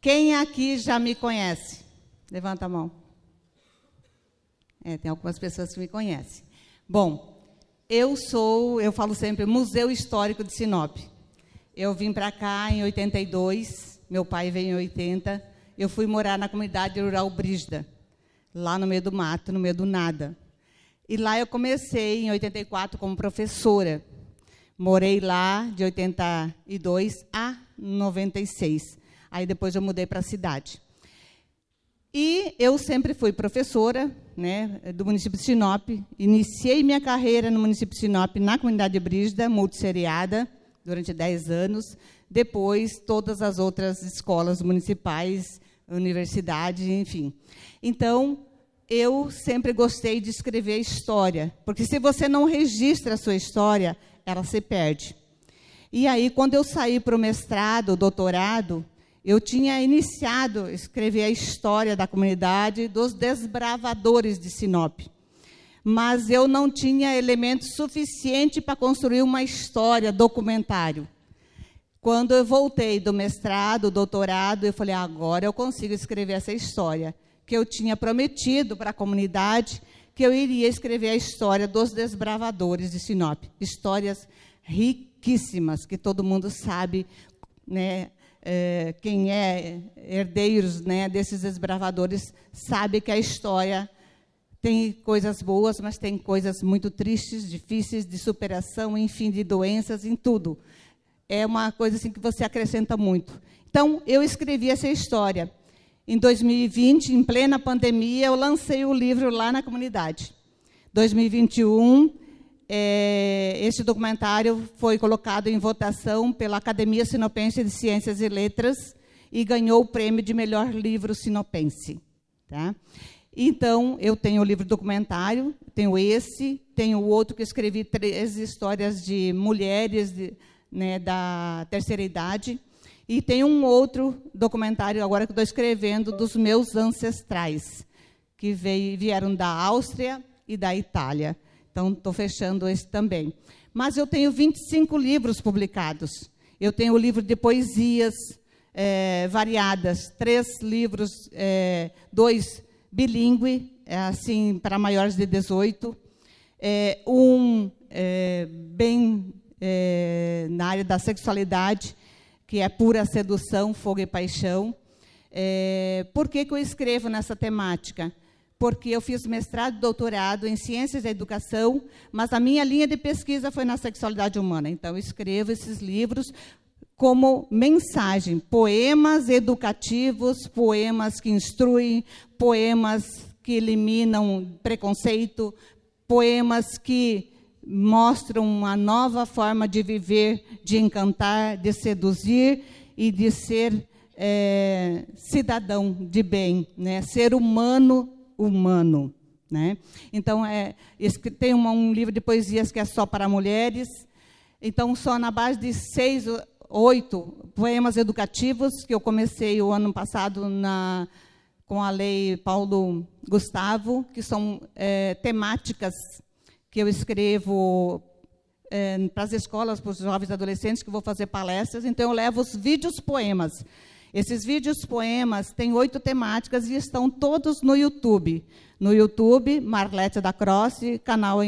Quem aqui já me conhece? Levanta a mão. Tem algumas pessoas que me conhecem. Bom, eu falo sempre, Museu Histórico de Sinop. Eu vim para cá em 82, meu pai veio em 80, eu fui morar na comunidade rural Brígida, lá no meio do mato, no meio do nada. E lá eu comecei, em 84, como professora. Morei lá de 82 a 96. Aí depois eu mudei para a cidade. E eu sempre fui professora, né, do município de Sinop. Iniciei minha carreira no município de Sinop, na comunidade de Brígida, multisseriada, durante 10 anos. Depois, todas as outras escolas municipais, universidade, enfim. Então, eu sempre gostei de escrever história, porque se você não registra a sua história, ela se perde. E aí, quando eu saí para o mestrado, doutorado, eu tinha iniciado a escrever a história da comunidade dos desbravadores de Sinop. Mas eu não tinha elementos suficientes para construir uma história, documentário. Quando eu voltei do mestrado, doutorado, eu falei, agora eu consigo escrever essa história, que eu tinha prometido para a comunidade, que eu iria escrever a história dos desbravadores de Sinop. Histórias riquíssimas, que todo mundo sabe, né? Quem é herdeiros, né, desses desbravadores sabe que a história tem coisas boas, mas tem coisas muito tristes, difíceis, de superação, enfim, de doenças, em tudo. É uma coisa assim que você acrescenta muito. Então, eu escrevi essa história. Em 2020, em plena pandemia, eu lancei o livro lá na comunidade. 2021, este documentário foi colocado em votação pela Academia Sinopense de Ciências e Letras e ganhou o prêmio de melhor livro sinopense. Tá? Então, eu tenho o livro documentário, tenho esse, tenho o outro que escrevi 3 histórias de mulheres né, da terceira idade, e tenho um outro documentário agora que estou escrevendo dos meus ancestrais, que vieram da Áustria e da Itália. Então, estou fechando esse também. Mas eu tenho 25 livros publicados. Eu tenho o livro de poesias variadas, 3 livros, 2 bilíngue, assim, para maiores de 18, bem na área da sexualidade, que é Pura Sedução, Fogo e Paixão. Por que eu escrevo nessa temática? Porque eu fiz mestrado e doutorado em Ciências da Educação, mas a minha linha de pesquisa foi na sexualidade humana. Então, eu escrevo esses livros como mensagem, poemas educativos, poemas que instruem, poemas que eliminam preconceito, poemas que mostram uma nova forma de viver, de encantar, de seduzir e de ser cidadão de bem, né? Ser humano, né? Então, tem um livro de poesias que é só para mulheres. Então, só na base de 6, 8 poemas educativos, que eu comecei o ano passado com a Lei Paulo Gustavo, que são temáticas que eu escrevo para as escolas, para os jovens e adolescentes, que eu vou fazer palestras. Então, eu levo os vídeos poemas. Esses vídeos poemas têm 8 temáticas e estão todos no YouTube. No YouTube, Marlete da Croce, canal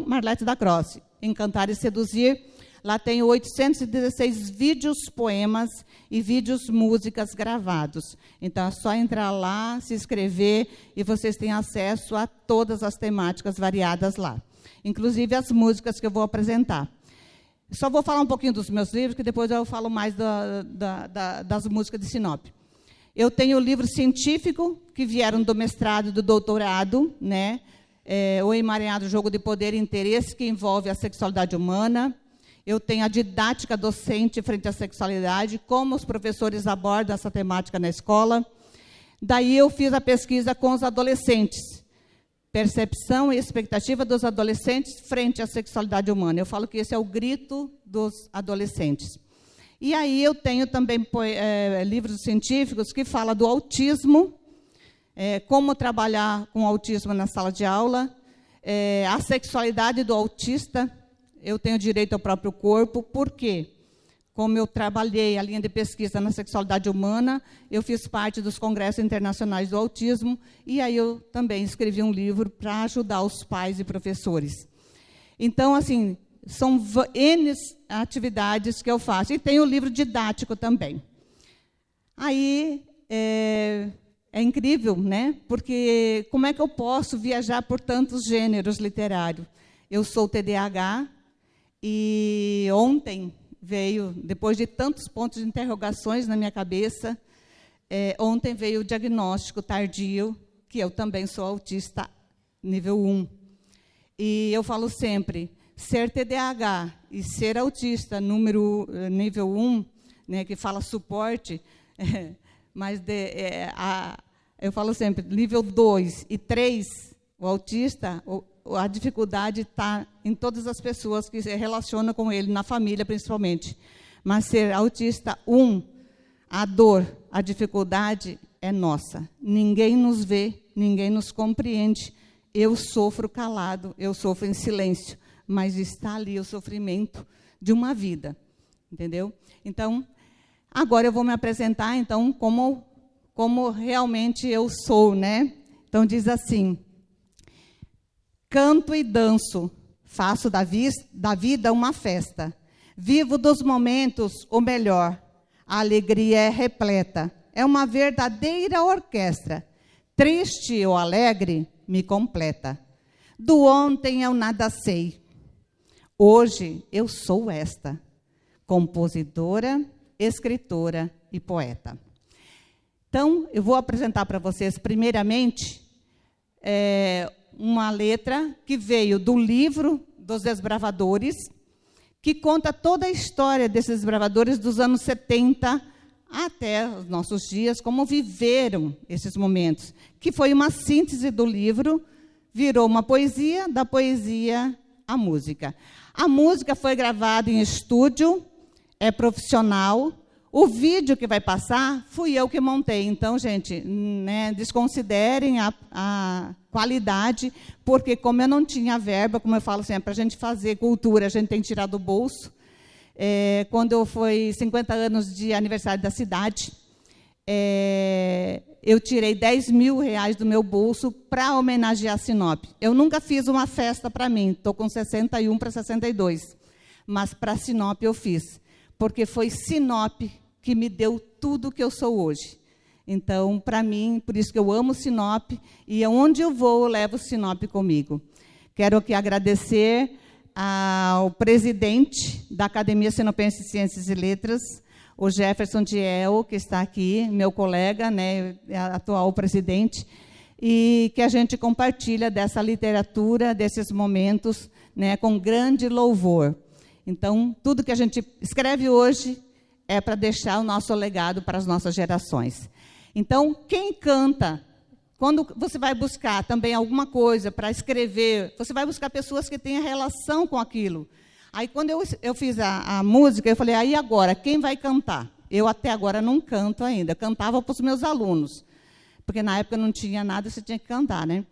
Marlete da Croce, Encantar e Seduzir. Lá tem 816 vídeos poemas e vídeos músicas gravados. Então, é só entrar lá, se inscrever, e vocês têm acesso a todas as temáticas variadas lá. Inclusive as músicas que eu vou apresentar. Só vou falar um pouquinho dos meus livros, que depois eu falo mais das músicas de Sinop. Eu tenho o livro científico, que vieram do mestrado e do doutorado, né? O emaranhado Jogo de Poder e Interesse, que envolve a sexualidade humana. Eu tenho a didática docente frente à sexualidade, como os professores abordam essa temática na escola. Daí eu fiz a pesquisa com os adolescentes. Percepção e expectativa dos adolescentes frente à sexualidade humana. Eu falo que esse é o grito dos adolescentes. E aí eu tenho também livros científicos que falam do autismo, como trabalhar com autismo na sala de aula, a sexualidade do autista. Eu tenho direito ao próprio corpo. Por quê? como eu trabalhei a linha de pesquisa na sexualidade humana, eu fiz parte dos congressos internacionais do autismo, e aí eu também escrevi um livro para ajudar os pais e professores. Então, assim, são N atividades que eu faço. E tem o livro didático também. Aí, é incrível, né? Porque como é que eu posso viajar por tantos gêneros literários? Eu sou TDAH, e ontem veio, depois de tantos pontos de interrogações na minha cabeça, ontem veio o diagnóstico tardio, que eu também sou autista nível 1. E eu falo sempre, ser TDAH e ser autista nível 1, né, que fala suporte, mas eu falo sempre, nível 2 e 3, o autista, a dificuldade está em todas as pessoas que se relacionam com ele, na família principalmente. Mas ser autista 1, a dor, a dificuldade é nossa. Ninguém nos vê, ninguém nos compreende. Eu sofro calado, eu sofro em silêncio, mas está ali o sofrimento de uma vida, entendeu? Então, agora eu vou me apresentar, então, como realmente eu sou, né? Então, diz assim: canto e danço, faço da vida uma festa, vivo dos momentos o melhor, a alegria é repleta, é uma verdadeira orquestra, triste ou alegre, me completa. Do ontem eu nada sei, hoje eu sou esta, compositora, escritora e poeta. Então, eu vou apresentar para vocês, primeiramente, uma letra que veio do livro dos Desbravadores, que conta toda a história desses desbravadores dos anos 70 até os nossos dias, como viveram esses momentos, que foi uma síntese do livro, virou uma poesia, da poesia a música. A música foi gravada em estúdio, é profissional. O vídeo que vai passar, fui eu que montei. Então, gente, né, desconsiderem a qualidade, porque como eu não tinha verba, como eu falo sempre, para a gente fazer cultura, a gente tem que tirar do bolso. Quando foi 50 anos de aniversário da cidade, eu tirei R$10.000 do meu bolso para homenagear Sinop. Eu nunca fiz uma festa para mim, estou com 61 para 62, mas para Sinop eu fiz, porque foi Sinop que me deu tudo que eu sou hoje. Então, para mim, por isso que eu amo Sinop, e onde eu vou, eu levo Sinop comigo. Quero aqui agradecer ao presidente da Academia Sinopense de Ciências e Letras, o Jefferson Diel, que está aqui, meu colega, né, atual presidente, e que a gente compartilha dessa literatura, desses momentos, né, com grande louvor. Então, tudo que a gente escreve hoje é para deixar o nosso legado para as nossas gerações. Então, quem canta, quando você vai buscar também alguma coisa para escrever, você vai buscar pessoas que tenham relação com aquilo. Aí, quando eu fiz a música, eu falei, aí agora, quem vai cantar? Eu até agora não canto ainda, cantava para os meus alunos, porque na época não tinha nada, você tinha que cantar, né?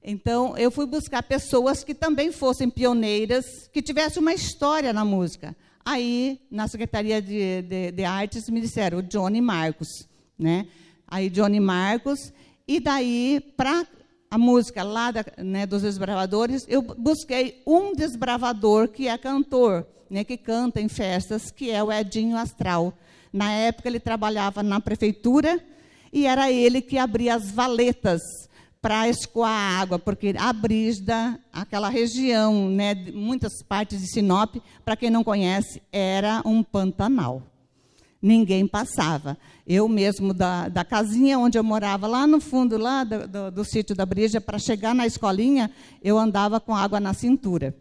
Então, eu fui buscar pessoas que também fossem pioneiras, que tivessem uma história na música. Aí, na Secretaria de Artes, me disseram, o Johnny Marcos, né? Aí, Johnny Marcos, e daí, para a música lá né, dos Desbravadores, eu busquei um desbravador que é cantor, né, que canta em festas, que é o Edinho Astral. Na época, ele trabalhava na prefeitura, e era ele que abria as valetas para escoar a água, porque a Brígida, aquela região, né, muitas partes de Sinop, para quem não conhece, era um pantanal. Ninguém passava. Eu mesmo, da casinha onde eu morava, lá no fundo lá do sítio da Brígida, para chegar na escolinha, eu andava com água na cintura.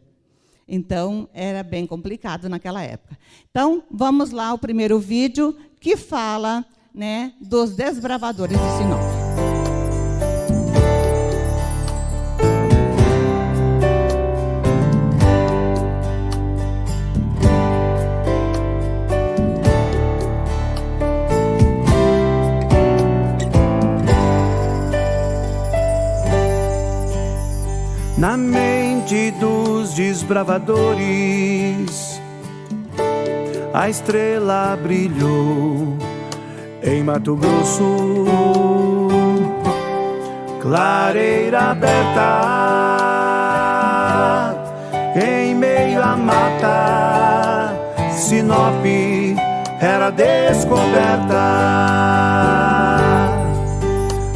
Então, era bem complicado naquela época. Então, vamos lá ao primeiro vídeo, que fala, né, dos Desbravadores de Sinop. Na mente dos desbravadores, a estrela brilhou em Mato Grosso, clareira aberta, em meio à mata, Sinop era descoberta,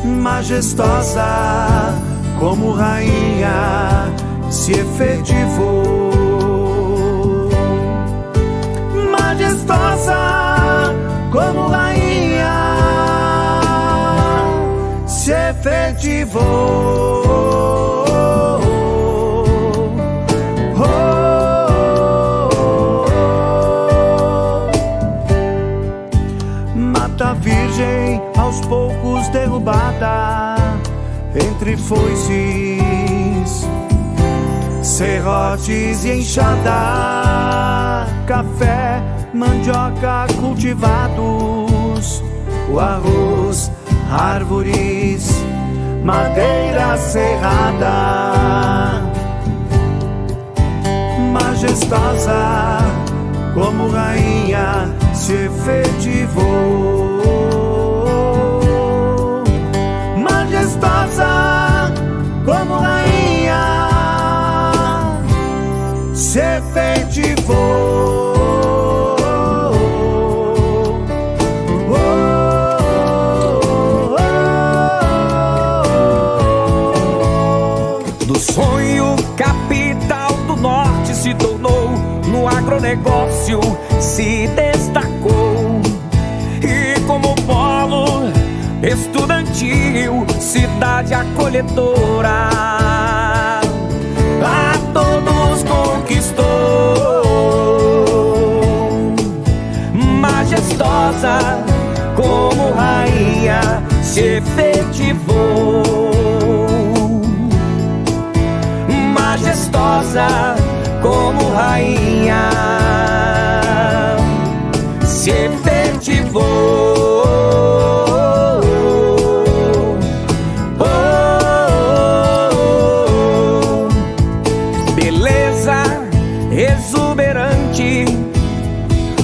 majestosa como rainha se efetivou, majestosa como rainha se efetivou. Mata Virgem aos poucos derrubada entre foices, serrotes e enxada, café, mandioca cultivados, o arroz, árvores, madeira serrada, majestosa como rainha se efetivou, majestosa como rainha se efetivou. Do sonho, capital do norte se tornou, no agronegócio se destacou, e como polo estudantil, cidade acolhedora, a todos conquistou, majestosa como rainha se efetivou, majestosa como rainha se efetivou. Beleza exuberante,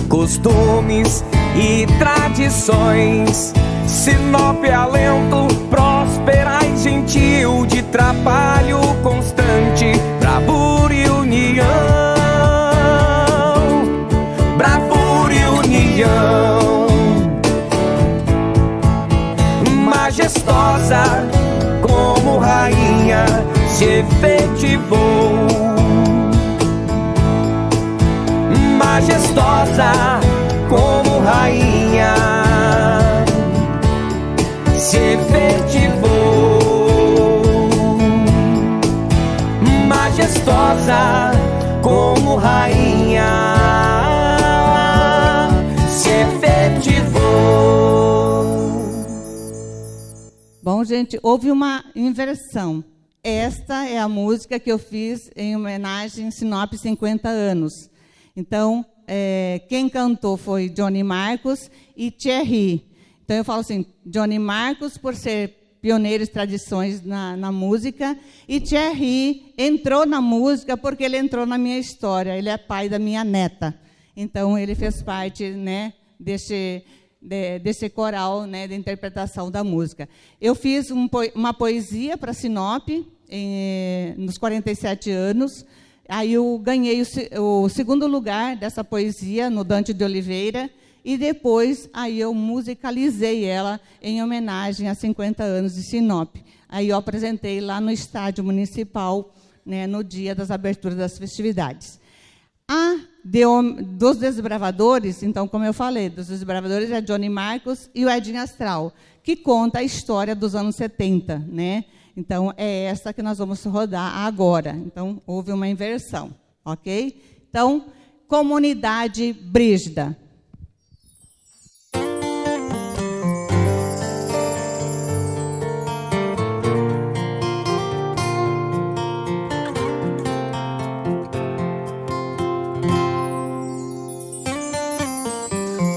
costumes e tradições, Sinop é alento, próspera e gentil, de trabalho constante, bravura e união, bravura e união, majestosa como rainha se efetivou, majestosa como rainha se efetivou, majestosa como rainha se efetivou. Bom, gente, houve uma inversão. Esta é a música que eu fiz em homenagem a Sinop 50 anos. Então, quem cantou foi Johnny Marcos e Thierry. Então, eu falo assim, Johnny Marcos, por ser pioneiro de tradições na música, e Thierry entrou na música porque ele entrou na minha história. Ele é pai da minha neta. Então, ele fez parte, né, desse coral, né, de interpretação da música. Eu fiz uma poesia para Sinop, nos 47 anos. Aí eu ganhei o segundo lugar dessa poesia no Dante de Oliveira, e depois aí eu musicalizei ela em homenagem a 50 anos de Sinop. Aí eu apresentei lá no Estádio Municipal, né, no dia das aberturas das festividades. Dos Desbravadores, então, como eu falei, dos Desbravadores é Johnny Marcos e o Edinho Astral, que conta a história dos anos 70, né? Então, é essa que nós vamos rodar agora. Então, houve uma inversão, ok? Então, Comunidade Brígida.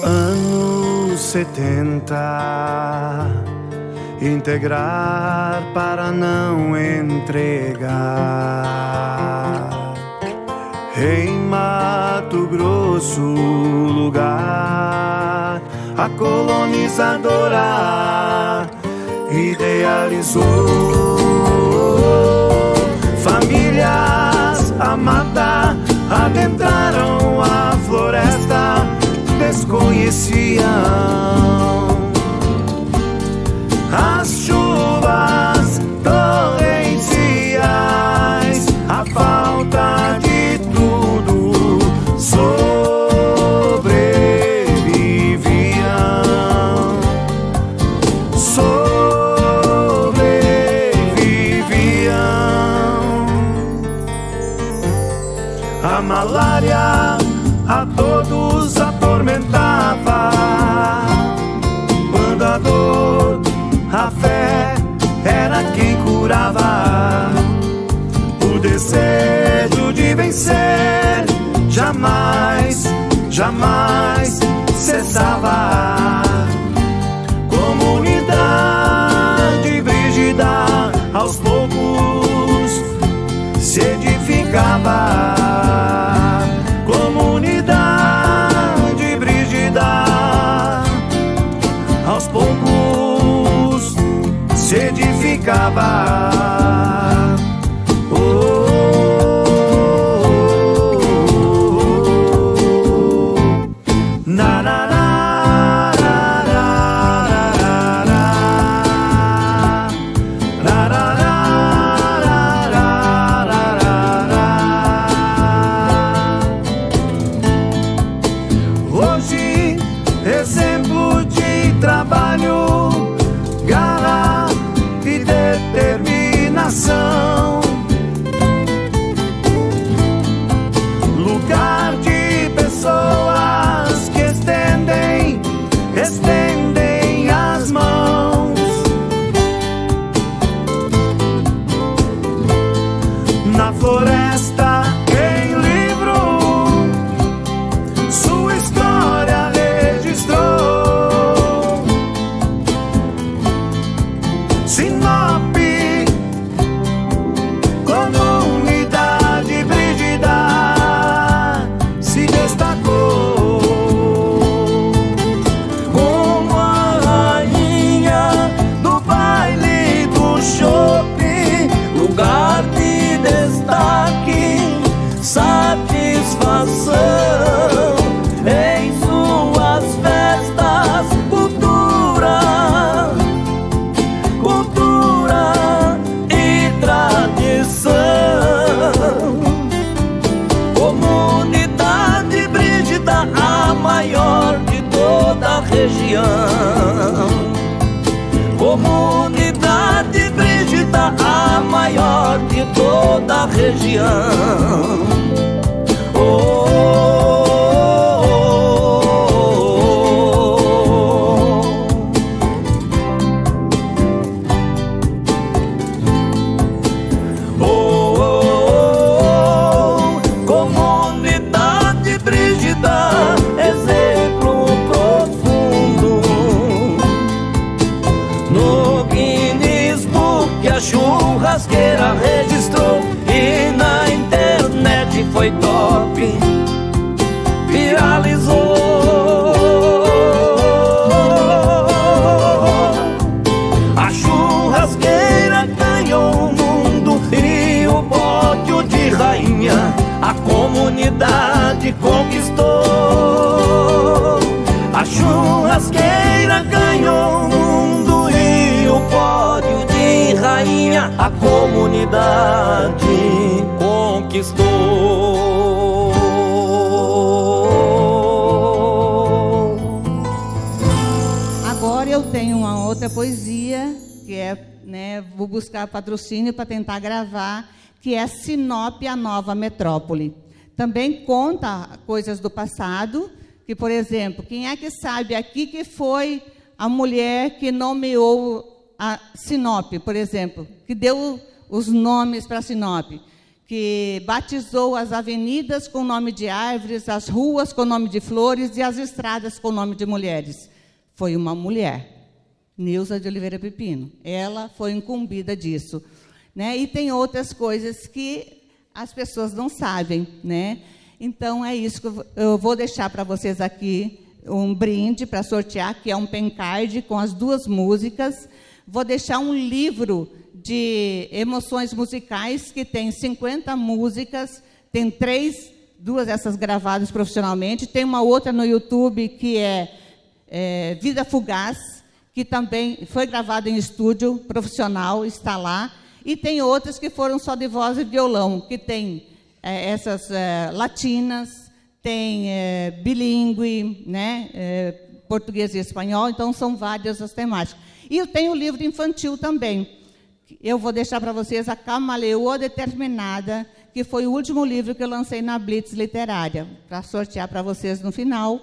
Anos 70, integrar para não entregar. Em Mato Grosso, lugar a colonizadora idealizou. Famílias a matar adentraram a floresta, desconheciam as chuvas torrenciais, a falta de tudo, sobreviviam. A malária a todos atormentava, quando a dor, a fé era quem curava. O desejo de vencer jamais, jamais cessava. Comunidade Brígida aos poucos se edificava. Comunidade Brígida aos poucos se edificava. Hoje, exemplo de trabalho, garra e determinação, lugar de pessoas que estendem as mãos. Na floresta em livro sua história registrou. Sinop, comunidade Brígida, se destacou como a rainha do baile do chope, lugar de destaque, satisfação em suas festas, cultura e tradição. Comunidade Brígida, a maior de toda a região. Comunidade Brígida, a maior de toda a região. Comunidade Brígida, exemplo profundo no Guinness Book, a churrasqueira registrou e na internet foi top, viralizou. A churrasqueira ganhou o mundo e o pódio de rainha a comunidade conquistou. A churrasqueira ganhou o mundo e o pódio de rainha a comunidade conquistou. Agora eu tenho uma outra poesia, que é, vou buscar patrocínio para tentar gravar, que é Sinop, a nova metrópole. Também conta coisas do passado, que, por exemplo, quem é que sabe aqui que foi a mulher que nomeou a Sinop, por exemplo, que deu os nomes para Sinop, que batizou as avenidas com o nome de árvores, as ruas com o nome de flores e as estradas com o nome de mulheres? Foi uma mulher, Neuza de Oliveira Pepino. Ela foi incumbida disso, né? E tem outras coisas que as pessoas não sabem, né? Então, é isso que eu vou deixar para vocês aqui, um brinde para sortear, que é um pencard com as 2 músicas. Vou deixar um livro de emoções musicais, que tem 50 músicas, tem 2 dessas gravadas profissionalmente, tem uma outra no YouTube que é Vida Fugaz, que também foi gravada em estúdio profissional, está lá, e tem outras que foram só de voz e violão, que tem essas latinas, tem bilíngue, né, português e espanhol, então são várias as temáticas. E eu tenho o livro infantil também. Eu vou deixar para vocês a Camaleoa Determinada, que foi o último livro que eu lancei na Blitz Literária, para sortear para vocês no final,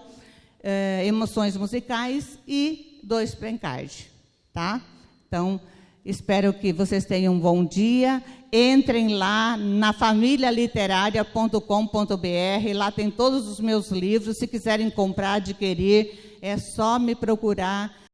emoções musicais e 2 pencards, tá? Então, espero que vocês tenham um bom dia. Entrem lá na familialiteraria.com.br, lá tem todos os meus livros. Se quiserem comprar, adquirir, é só me procurar.